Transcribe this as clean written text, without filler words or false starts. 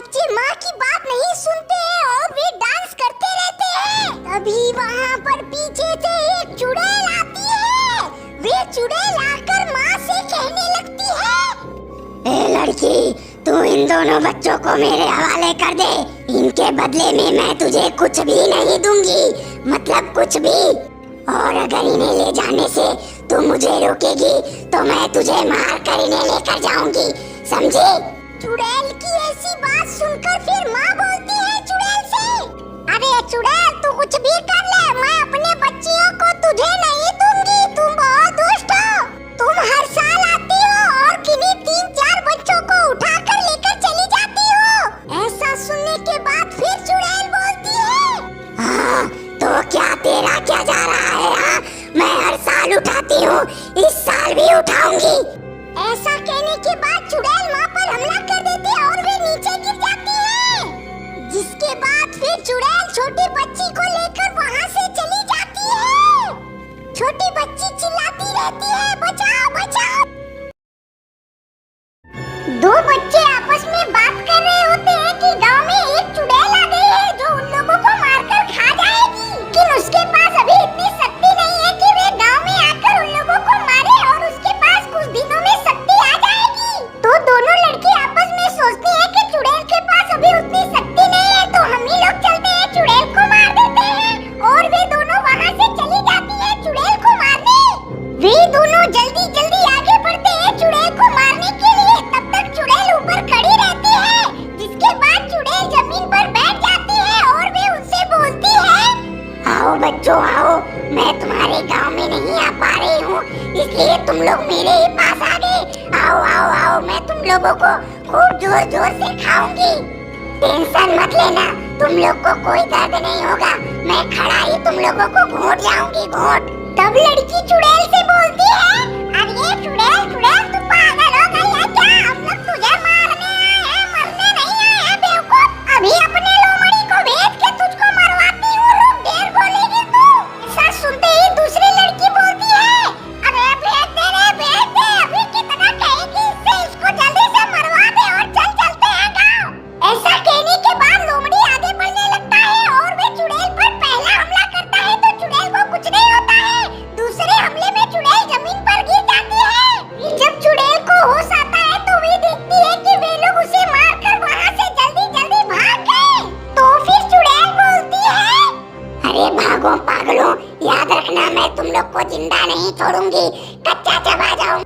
बच्चे माँ की बात नहीं सुनते हैं और वे डांस करते रहते हैं। तभी वहाँ पर पीछे से एक चुड़ैल आती है। वे चुड़ैल आकर माँ से कहने लगती है, ए लड़की, तू इन दोनों बच्चों को मेरे हवाले कर दे। इनके बदले में मैं तुझे कुछ भी नहीं दूंगी, मतलब कुछ भी। और अगर इन्हें ले जाने से तू मुझे रोकेगी तो मैं तुझे मार कर इन्हें लेकर जाऊंगी, समझी? चुड़ैल की ऐसी बात सुनकर फिर माँ बोलती है चुड़ैल से, अरे चुड़ैल, तू कुछ भी कर ले, मैं अपने बच्चियों को तुझे नहीं दूंगी। तुम बहुत दुष्ट हो। तुम हर साल आती हो और किन्हीं 3-4 बच्चों को उठाकर लेकर चली जाती हो। ऐसा सुनने के बाद फिर चुड़ैल बोलती है, हाँ, तो क्या तेरा क्या जा रहा है? हाँ, मैं हर साल उठाती हूँ, इस साल भी उठाऊंगी। ऐसा कहने के बाद चुड़ैल माँ पर हमला कर देती है और वे नीचे गिर जाती है। जिसके बाद फिर चुड़ैल छोटी बच्ची को लेकर वहाँ से चली जाती है। छोटी बच्ची चिल्लाती रहती है, बचाओ बचाओ। दो बच्चे आपस में बात कर रहे होते हैं कि गांव में एक चुड़ैल आ गई है जो उन लोगों को मारकर खा जाएगी, लेकिन उसके पास अभी इतनी शक्ति नहीं है कि वे गांव में आकर उन लोगों को मारे और उसके पास कुछ दिनों में शक्ति आ जाएगी। तो दोनों लड़की आपस में सोचती है कि चुड़ैल के पास अभी उतनी शक्ति नहीं है, तो हम ही लोग चलते हैं, चुड़ैल को मार देते हैं। और वे दोनों वहाँ से चली जाती है चुड़ैल को मारने। वे दोनों जल्दी जल्दी आगे बढ़ते हैं चुड़ैल को मारने के लिए। तब तक चुड़ैल ऊपर खड़ी रहती है, जिसके बाद चुड़ैल जमीन पर बैठ जाती है और वे उनसे बोलती है, आओ बच्चों आओ, मैं तुम्हारे गांव में नहीं आ पा रही हूँ, इसलिए तुम लोग मेरे ही पास आ गए। आओ आओ आओ, मैं तुम लोगों को खूब जोर जोर से खाऊंगी। टेंशन मत लेना, तुम लोग को कोई दर्द नहीं होगा, मैं खड़ा ही तुम लोगों को घोंट जाऊंगी, घोंट। तब लड़की चुड़ैल से बोलती है, अरे चुड़ैल चुड़ैल, तू पागल हो गई है क्या? हम लोग तुझे मारने आए हैं, मरने नहीं आए हैं बेवकूफ। अभी अपने लोमड़ी को भेज के तुझको मरवाती हूँ, रुक, ढेर बोलेगी तू। ऐसा सुनते ही दूसरी लड़की बोलती है, अरे भेज दे रे, भेज दे, अभी कितना कहेगी इससे, इसको जल्दी से मरवा दे और चल चलते हैं गाँव। ऐसा कहने के बाद लोमड़ी आगे बढ़ने लगता है और वे चुड़ैल पर पहला हमला करता है तो चुड़ैल को कुछ नहीं होता है। दूसरे हमले में चुड़ैल जमीन पर गिर जाती है। जब चुड़ैल को होश आता है तो वे देखती है कि वे लोग उसे मारकर वहाँ से जल्दी जल्दी भाग गए। तो फिर चुड़ैल बोलती है, अरे भागो पागलों, याद रखना मैं तुम लोग को जिंदा नहीं छोड़ूंगी, कच्चा चबा जाऊंगी।